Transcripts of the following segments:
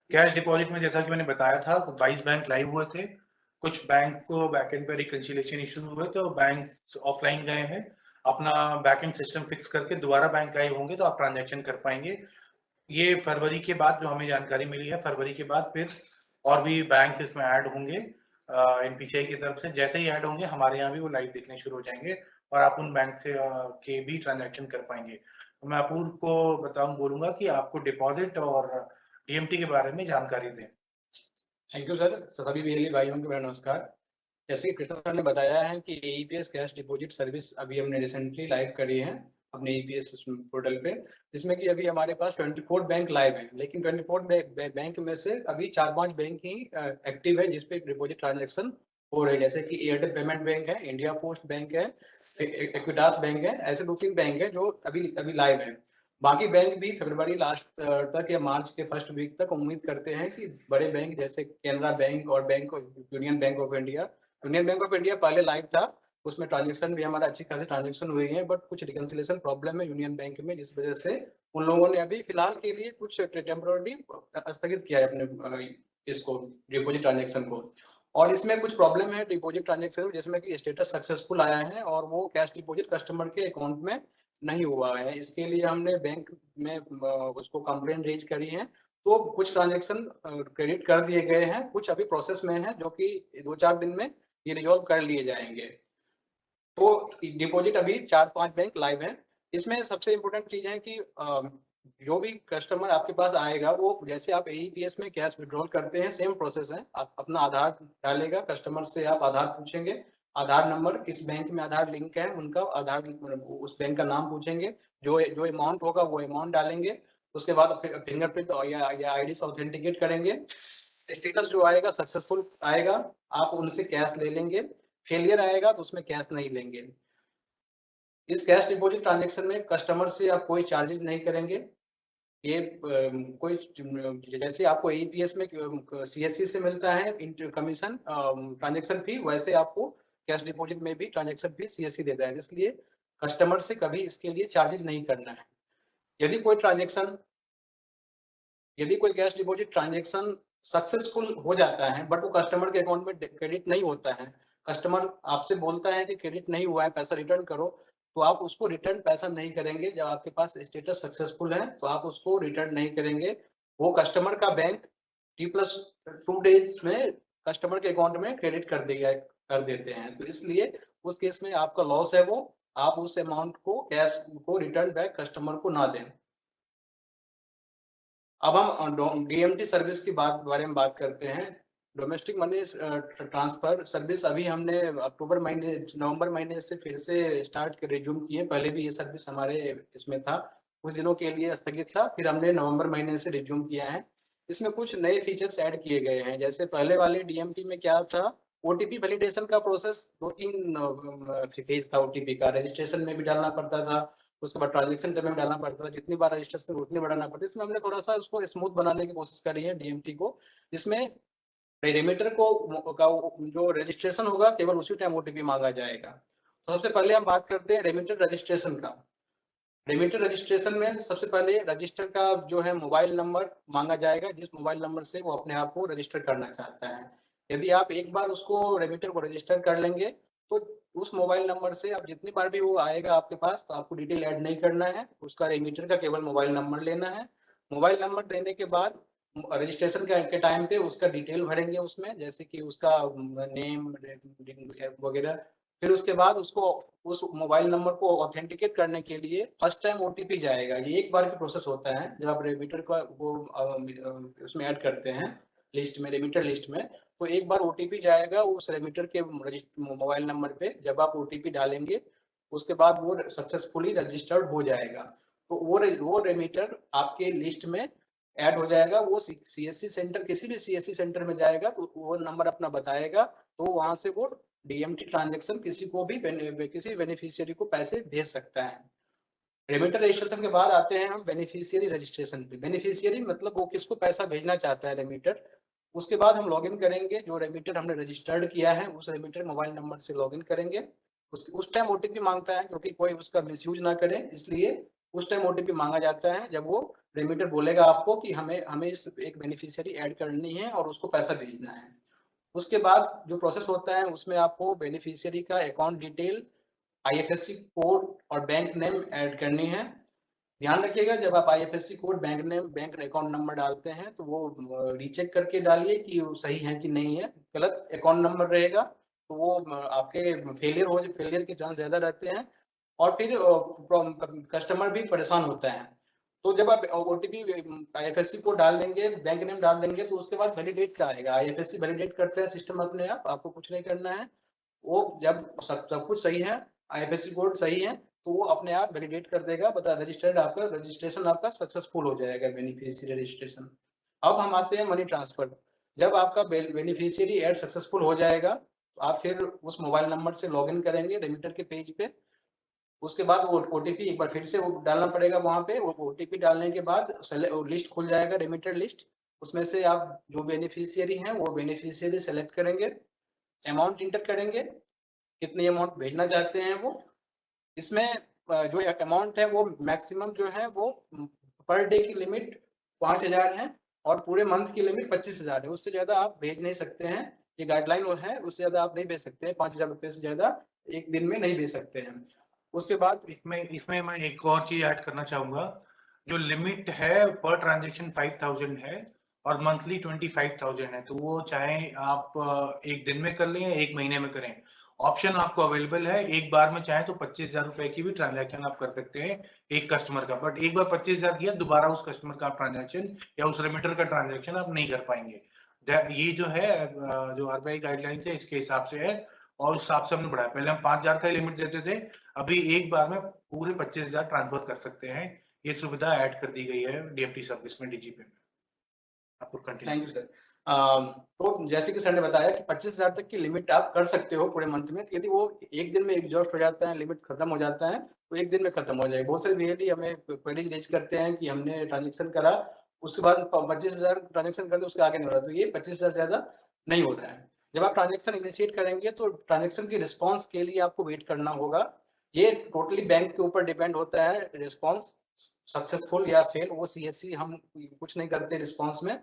Cash deposit में जैसा कि मैंने बताया था 22 बैंक लाइव हुए थे। कुछ बैंक को बैकएंड पे रिकंसिलिएशन इश्यू हुए तो बैंक ऑफलाइन गए हैं। अपना बैकएंड सिस्टम फिक्स करके दोबारा बैंक लाइव होंगे तो आप ट्रांजैक्शन कर पाएंगे। ये फरवरी के बाद जो हमें जानकारी मिली है, फरवरी के बाद फिर और भी बैंक इसमें ऐड होंगे एनपीसीआई की तरफ से। जैसे ही ऐड होंगे हमारे यहाँ भी वो लाइव दिखने शुरू हो जाएंगे और आप उन बैंक से के भी ट्रांजैक्शन कर पाएंगे। तो मैं अपूर्व को बोलूंगा कि आपको डिपॉजिट और डीएमटी के बारे में जानकारी दें। Thank you sir. सभी बिजली भाइयों को मेरा नमस्कार। जैसे कि कृष्ण सर ने बताया है कि ईपीएस कैश डिपॉजिट सर्विस अभी हमने रिसेंटली लाइव करी है अपने ईपीएस पोर्टल पे, जिसमें कि अभी हमारे पास 24 बैंक लाइव हैं, लेकिन 24 बैंक में से अभी 4-5 बैंक ही एक्टिव है जिसपे डिपॉजिट ट्रांजेक्शन हो रहे हैं। जैसे कि एयरटेल पेमेंट बैंक है, इंडिया पोस्ट बैंक है, इक्विटास बैंक है। ऐसे 2-3 बैंक है जो अभी अभी लाइव है। बाकी बैंक भी फरवरी लास्ट तक या मार्च के फर्स्ट वीक तक उम्मीद करते हैं कि बड़े बैंक जैसे कैनरा बैंक और union bank of India, union bank of India पहले लाइव था, उसमें ट्रांजेक्शन भी हमारा अच्छी खासी ट्रांजेक्शन हुई है, बट कुछ रिकंसिलेशन प्रॉब्लम है यूनियन बैंक में, जिस वजह से उन लोगों ने अभी फिलहाल के लिए कुछ टेम्पोररी स्थगित किया है अपने इसको डिपॉजिट ट्रांजेक्शन को। और इसमें कुछ प्रॉब्लम है डिपॉजिट ट्रांजेक्शन में, जिसमें कि स्टेटस सक्सेसफुल आया है और वो कैश डिपॉजिट कस्टमर के अकाउंट में नहीं हुआ है। इसके लिए हमने बैंक में उसको कंप्लेन रेज करी है। तो कुछ ट्रांजेक्शन क्रेडिट कर दिए गए हैं, कुछ अभी प्रोसेस में है, जो कि 2-4 दिन में ये रिजॉल्व कर लिए जाएंगे। तो डिपॉजिट अभी 4-5 बैंक लाइव है। इसमें सबसे इम्पोर्टेंट चीज है कि जो भी कस्टमर आपके पास आएगा, वो जैसे आप एईपीएस में कैश विड्रॉल करते हैं, सेम प्रोसेस है। आप अपना आधार डालेगा, कस्टमर से आप आधार पूछेंगे, आधार नंबर, किस बैंक में आधार लिंक है उनका आधार, उस बैंक का नाम पूछेंगे, जो जो अमाउंट होगा वो अमाउंट डालेंगे। उसके बाद फिंगरप्रिंट या आईडी से ऑथेंटिकेट करेंगे। स्टेटस जो आएगा सक्सेसफुल आएगा, आप उनसे कैश ले लेंगे। फेलियर आएगा तो उसमें कैश नहीं लेंगे। इस कैश डिपॉजिट ट्रांजेक्शन में कस्टमर से आप कोई चार्जेस नहीं करेंगे। ये कोई जैसे आपको एईपीएस में सीएससी से मिलता है कमीशन ट्रांजेक्शन फी, वैसे आपको कैश डिपॉजिट में भी ट्रांजेक्शन फी सीएससी देता है, इसलिए कस्टमर से कभी इसके लिए चार्जेस नहीं करना है। यदि कोई ट्रांजेक्शन यदि कोई कैश डिपॉजिट ट्रांजेक्शन सक्सेसफुल हो जाता है बट वो कस्टमर के अकाउंट में क्रेडिट नहीं होता है, कस्टमर आपसे बोलता है कि क्रेडिट नहीं हुआ है, पैसा रिटर्न करो, तो आप उसको रिटर्न पैसा नहीं करेंगे। जब आपके पास स्टेटस सक्सेसफुल है तो आप उसको रिटर्न नहीं करेंगे। वो कस्टमर का बैंक T+2 डेज में कस्टमर के अकाउंट में क्रेडिट कर देते हैं। तो इसलिए उस केस में आपका लॉस है, वो आप उस अमाउंट को कैश को रिटर्न बैक कस्टमर को ना दें। अब हम डीएमटी सर्विस की बारे में बात करते हैं। डोमेस्टिक मनी ट्रांसफर सर्विस अभी हमने नवंबर महीने से फिर से रिज्यूम किए। पहले भी ये सर्विस हमारे इसमें था, कुछ दिनों के लिए स्थगित था, फिर हमने नवंबर महीने से रिज्यूम किया है। इसमें कुछ नए फीचर्स ऐड किए गए हैं। जैसे पहले वाले डीएमटी में क्या था, ओटीपी वैलिडेशन का प्रोसेस 2-3 फेज था। ओटीपी का रजिस्ट्रेशन में भी डालना पड़ता था, उसके बाद ट्रांजेक्शन टाइम में डालना पड़ता था, जितनी बार रजिस्ट्रेशन उतनी बार डालना पड़ता है। इसमें हमने थोड़ा सा उसको स्मूथ बनाने की कोशिश करी है डीएमटी को, जिसमें रेमिटर को का जो रजिस्ट्रेशन होगा केवल उसी टाइम ओटीपी मांगा जाएगा। तो सबसे पहले हम बात करते हैं रेमिटर रजिस्ट्रेशन का। रेमिटर रजिस्ट्रेशन में सबसे पहले रजिस्टर का जो है मोबाइल नंबर मांगा जाएगा, जिस मोबाइल नंबर से वो अपने आप को रजिस्टर करना चाहता है। यदि आप एक बार उसको रेमिटर को रजिस्टर कर लेंगे तो उस मोबाइल नंबर से अब जितनी बार भी वो आएगा आपके पास, तो आपको डिटेल ऐड नहीं करना है, उसका रेमिटर का केवल मोबाइल नंबर लेना है। मोबाइल नंबर देने के बाद रजिस्ट्रेशन के टाइम पे उसका डिटेल भरेंगे उसमें, जैसे कि उसका नेम वगैरह। फिर उसके बाद उसको उस मोबाइल नंबर को ऑथेंटिकेट करने के लिए फर्स्ट टाइम ओटीपी जाएगा। ये एक बार की प्रोसेस होता है जब आप रेमिटर का वो उसमें ऐड करते हैं लिस्ट में, रेमिटर लिस्ट में। तो एक बार ओटीपी जाएगा उस रेमिटर के मोबाइल नंबर पे। जब आप ओटीपी डालेंगे उसके बाद वो सक्सेसफुली रजिस्टर्ड हो जाएगा। तो वो रेमिटर आपके लिस्ट में ऐड हो जाएगा। वो सीएससी सेंटर, किसी भी सीएससी सेंटर में जाएगा तो वो नंबर अपना बताएगा, तो वहां से वो डीएमटी ट्रांजेक्शन किसी को भी किसी बेनिफिशियरी को पैसे भेज सकता है। रेमिटर रजिस्ट्रेशन के बाद आते हैं हम बेनिफिशियरी रजिस्ट्रेशन पे। बेनिफिशियरी मतलब वो किसको पैसा भेजना चाहता है रेमिटर। उसके बाद हम लॉगिन करेंगे, जो रेमिटर हमने रजिस्टर्ड किया है उस रेमिटर मोबाइल नंबर से लॉगिन करेंगे। उस टाइम ओटीपी मांगता है, क्योंकि कोई उसका मिसयूज ना करे, इसलिए उस टाइम ओटीपी मांगा जाता है जब वो रेमिटर बोलेगा आपको कि हमें इस एक बेनिफिशियरी ऐड करनी है और उसको पैसा भेजना है। उसके बाद जो प्रोसेस होता है उसमें आपको बेनिफिशियरी का अकाउंट डिटेल, आईएफएससी कोड और बैंक नेम ऐड करनी है। ध्यान रखिएगा जब आप IFSC code, bank name, bank account number डालते हैं तो वो रीचेक करके डालिए कि वो सही है कि नहीं है। गलत अकाउंट नंबर रहेगा तो वो आपके फेलियर के चांस ज्यादा रहते हैं और फिर कस्टमर भी परेशान होता है। तो जब आप ओटीपी आईएफएससी कोड डाल देंगे, बैंक नेम डाल देंगे तो उसके बाद वैलिडेट का आएगा। आईएफएससी वैलिडेट करते हैं सिस्टम अपने आप, आपको कुछ नहीं करना है। वो जब सब कुछ सही है, आईएफएससी कोड सही है, तो वो अपने आप वैलिडेट कर देगा, बता रजिस्ट्रेशन आपका सक्सेसफुल हो जाएगा, बेनिफिशियरी रजिस्ट्रेशन। अब हम आते हैं मनी ट्रांसफर। जब आपका बेनिफिशियरी ऐड सक्सेसफुल हो जाएगा तो आप फिर उस मोबाइल नंबर से लॉगिन करेंगे रेमिटर के पेज पे। उसके बाद वो ओटीपी एक बार फिर से वो डालना पड़ेगा वहां पे। वो ओटीपी डालने के बाद लिस्ट खुल जाएगा, रेमिटर लिस्ट। उसमें से आप जो बेनिफिशियरी हैं वो बेनिफिशियरी सेलेक्ट करेंगे, अमाउंट इंटर करेंगे, कितनी अमाउंट भेजना चाहते हैं वो। इसमें जो अमाउंट है वो मैक्सिमम जो है वो पर डे की लिमिट 5,000 है और पूरे मंथ की लिमिट 25,000 है। उससे ज्यादा आप भेज नहीं सकते हैं, ये गाइडलाइन है, उससे ज्यादा आप नहीं भेज सकते हैं। 5,000 रुपये से ज्यादा एक दिन में नहीं भेज सकते हैं। उसके बाद इसमें मैं एक और चीज ऐड करना चाहूंगा। जो लिमिट है पर ट्रांजेक्शन 5,000 है और मंथली 25,000 है, तो वो चाहे आप एक दिन में कर लें या एक महीने में करें, ऑप्शन आपको अवेलेबल है। एक बार में चाहे तो 25,000 रुपए की भी ट्रांजैक्शन आप कर सकते हैं एक कस्टमर का, बट एक बार 25,000 किया, दोबारा उस कस्टमर का ट्रांजैक्शन या उस रेमिटर का ट्रांजैक्शन आप नहीं कर पाएंगे। ये जो है जो आरबीआई गाइडलाइन है इसके हिसाब से है और उस हिसाब से हमने बढ़ाया। पहले हम 5,000 का ही लिमिट देते थे, अभी एक बार में पूरे 25,000 ट्रांसफर कर सकते हैं। ये सुविधा ऐड कर दी गई है डीएमटी सर्विस में, डीजीपे में। आपको कंटिन्यू। Thank you sir. तो जैसे कि सर ने बताया कि 25,000 तक की लिमिट आप कर सकते हो पूरे मंथ में। यदि वो एक दिन में एग्जॉस्ट हो जाता है, लिमिट खत्म हो जाता है, तो एक दिन में खत्म हो जाएगा। बहुत सारे वीएलई हमें क्वेरीज रेज करते हैं कि हमने ट्रांजेक्शन करा, उसके बाद 25,000 ट्रांजेक्शन कर दिया, उसके आगे नहीं हो रहा। तो ये 25,000 ज्यादा नहीं हो रहा है। जब आप ट्रांजेक्शन इनिशिएट करेंगे तो ट्रांजेक्शन की रिस्पॉन्स के लिए आपको वेट करना होगा। ये टोटली बैंक के ऊपर डिपेंड होता है, रिस्पॉन्स सक्सेसफुल या फेल। वो सीएससी हम कुछ नहीं करते रिस्पॉन्स में,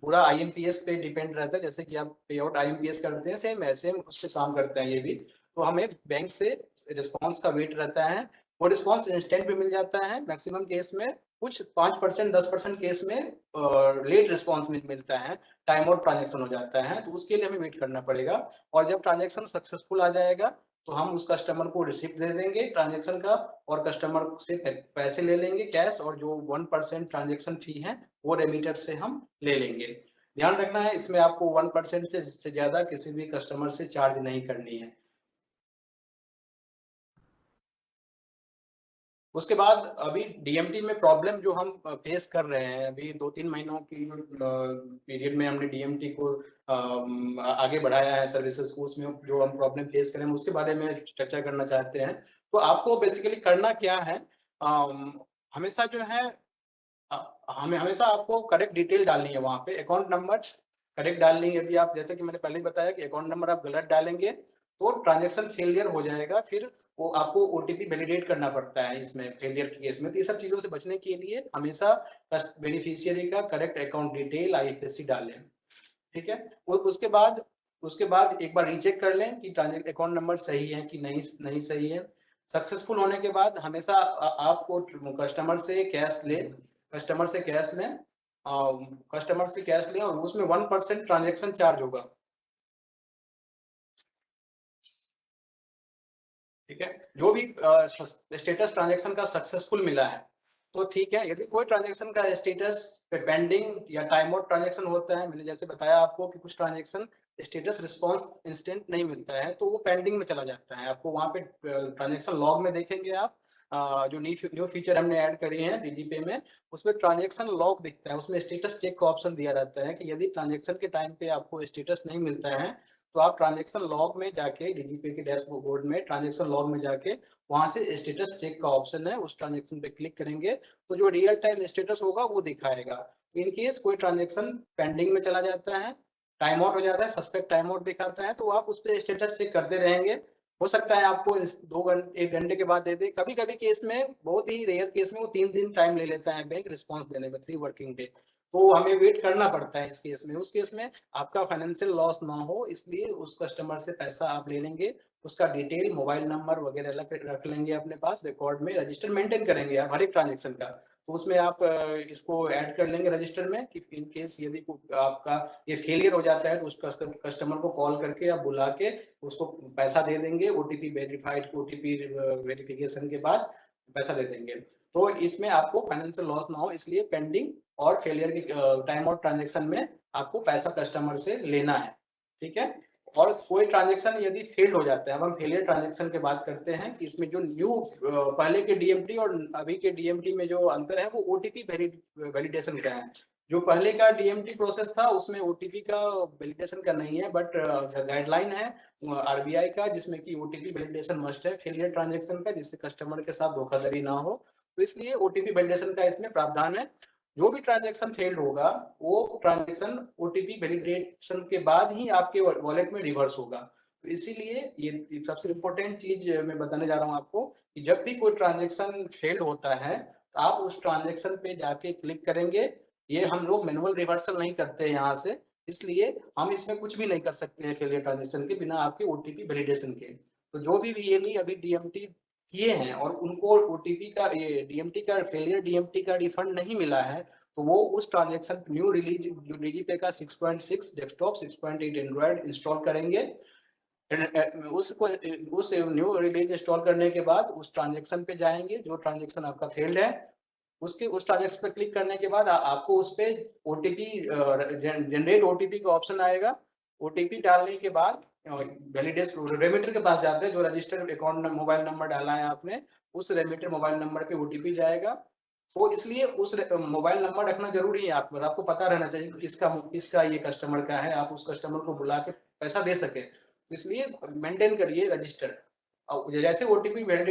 पूरा आईएमपीएस पे डिपेंड रहता है। जैसे कि आप पे आउट आईएमपीएस करते हैं, सेम उस पर काम करते हैं ये भी। तो हमें बैंक से रिस्पांस का वेट रहता है। वो रिस्पांस इंस्टेंट भी मिल जाता है मैक्सिमम केस में, कुछ 5% 10% केस में लेट रिस्पांस मिलता है, टाइम आउट ट्रांजेक्शन हो जाता है, तो उसके लिए हमें वेट करना पड़ेगा। और जब ट्रांजेक्शन सक्सेसफुल आ जाएगा तो हम उस कस्टमर को रिसिप्ट दे देंगे ट्रांजेक्शन का और कस्टमर से पैसे ले लेंगे कैश, और जो 1% ट्रांजेक्शन फी है वो रेमिटर से हम ले लेंगे। ध्यान रखना है इसमें आपको 1% से ज्यादा किसी भी कस्टमर से चार्ज नहीं करनी है। उसके बाद अभी डीएमटी में प्रॉब्लम जो हम फेस कर रहे हैं, अभी 2-3 महीनों की पीरियड में हमने डीएमटी को आगे बढ़ाया है सर्विसेज को। उसमें जो हम प्रॉब्लम फेस करें उसके बारे में चर्चा करना चाहते हैं। तो आपको बेसिकली करना क्या है, हमेशा जो है हमें हमेशा आपको करेक्ट डिटेल डालनी है वहां पे, अकाउंट नंबर करेक्ट डालनी है। यदि आप, जैसे कि मैंने पहले ही बताया कि अकाउंट नंबर आप गलत डालेंगे तो ट्रांजेक्शन फेलियर हो जाएगा, फिर वो आपको ओटीपी वैलिडेट करना पड़ता है इसमें फेलियर के केस में। तो ये सब चीजों से बचने के लिए हमेशा बेनिफिशियरी का करेक्ट अकाउंट डिटेल आईएफएससी डालें, ठीक है। उसके बाद एक बार रीचेक कर लें कि ट्रांजेक्शन अकाउंट नंबर सही है कि नहीं सही है। सक्सेसफुल होने के बाद हमेशा आपको कस्टमर से कैश लें और उसमें 1% ट्रांजेक्शन चार्ज होगा, ठीक है। जो भी स्टेटस ट्रांजेक्शन का सक्सेसफुल मिला है तो ठीक है। यदि कोई ट्रांजेक्शन का स्टेटस पे पेंडिंग या टाइम आउट ट्रांजेक्शन होता है, मैंने जैसे बताया आपको कि कुछ ट्रांजेक्शन स्टेटस रिस्पांस इंस्टेंट नहीं मिलता है तो वो पेंडिंग में चला जाता है। आपको वहां पे ट्रांजेक्शन लॉग में देखेंगे आप, जो न्यू फीचर हमने ऐड करी है डीजीपे में, उसमें ट्रांजेक्शन लॉग दिखता है, उसमें स्टेटस चेक का ऑप्शन दिया रहता है कि यदि ट्रांजेक्शन के टाइम पे आपको स्टेटस नहीं मिलता है तो आप ट्रांजेक्शन लॉग में जाके, डीजीपे के डैशबोर्ड में ट्रांजेक्शन लॉग में जाके वहां से स्टेटस चेक का ऑप्शन है, उस ट्रांजेक्शन पे क्लिक करेंगे तो जो रियल टाइम स्टेटस होगा वो दिखाएगा। इन केस कोई ट्रांजेक्शन पेंडिंग में चला जाता है, टाइम आउट हो जाता है, सस्पेक्ट टाइम आउट दिखाता है, तो आप उस पर स्टेटस चेक करते रहेंगे। हो सकता है आपको इस 1 घंटे के बाद दे दे। कभी कभी केस में, बहुत ही रेयर केस में, वो 3 दिन टाइम ले लेता है बैंक रिस्पॉन्स देने में, 3 वर्किंग डे। तो हमें वेट करना पड़ता है इस केस में। उस केस में आपका फाइनेंशियल लॉस ना हो, इसलिए उस कस्टमर से पैसा आप ले लेंगे, उसका डिटेल, मोबाइल नंबर वगैरह रख लेंगे अपने पास, रिकॉर्ड में रजिस्टर मेंटेन करेंगे आप हर एक ट्रांजेक्शन का। तो उसमें आप इसको ऐड कर लेंगे रजिस्टर में कि इन केस यदि आपका ये फेलियर हो जाता है तो उस कस्टमर को कॉल करके आप बुला के उसको पैसा दे देंगे, ओटीपी वेरीफाइड, ओटीपी वेरिफिकेशन के बाद पैसा दे देंगे। तो इसमें आपको फाइनेंशियल लॉस ना हो, इसलिए पेंडिंग और फेलियर के टाइम आउट ट्रांजेक्शन में आपको पैसा कस्टमर से लेना है, ठीक है। और कोई ट्रांजेक्शन यदि फेल्ड हो जाता है, अब हम फेलियर ट्रांजेक्शन की बात करते हैं कि इसमें जो न्यू पहले के डीएमटी और अभी के डीएमटी में जो अंतर है वो ओटीपी वैलिडेशन का है। जो पहले का डीएमटी प्रोसेस था उसमें ओटीपी का वैलिडेशन का नहीं है, बट गाइडलाइन है आरबीआई का जिसमें कि ओटीपी वैलिडेशन मस्ट है फेलियर ट्रांजेक्शन का, जिससे कस्टमर के साथ धोखाधड़ी ना हो। तो इसलिए ओटीपी वैलिडेशन का इसमें प्रावधान है। जो भी ट्रांजेक्शन फेल्ड होगा वो ट्रांजेक्शन ओटीपी वैलिडेशन के बाद ही आपके वॉलेट में रिवर्स होगा। तो इसीलिए ये सबसे इम्पोर्टेंट चीज मैं बताने जा रहा हूँ आपको कि जब भी कोई ट्रांजेक्शन फेल्ड होता है तो आप उस ट्रांजेक्शन पे जाके क्लिक करेंगे। ये हम लोग मैनुअल रिवर्सल नहीं करते यहाँ से, इसलिए हम इसमें कुछ भी नहीं कर सकते हैं फेलियर ट्रांजेक्शन के बिना आपके ओटीपी वैलिडेशन के। तो जो भी वीएलई अभी डीएमटी किए हैं और उनको ओटीपी का, ये डीएमटी का फेलियर डीएमटी का रिफंड नहीं मिला है, तो वो उस ट्रांजेक्शन न्यू रिलीज जो डीजीपे का 6.6 डेस्कटॉप 6.8 एंड्रॉइड इंस्टॉल करेंगे। उसको उस न्यू रिलीज इंस्टॉल करने के बाद उस ट्रांजेक्शन पे जाएंगे जो ट्रांजेक्शन आपका फेल्ड है। उसके उस ट्रांजेक्शन पे क्लिक करने के बाद आपको उस पे ओटीपी जनरेट ओटीपी का ऑप्शन आएगा। ओटीपी डालने के बाद वैलिडेशन रेमिटर के पास जाते हैं, जो रजिस्टर्ड अकाउंट मोबाइल नंबर डाला है आपने, उस रेमिटर मोबाइल नंबर पे ओटीपी जाएगा। तो इसलिए उस मोबाइल नंबर रखना जरूरी है आपके पास, आपको पता रहना चाहिए कि किसका ये कस्टमर का है, आप उस कस्टमर को बुला के पैसा दे सके। इसलिए मेंटेन करिए रजिस्टर। जैसे ओटीपी वैलिडेट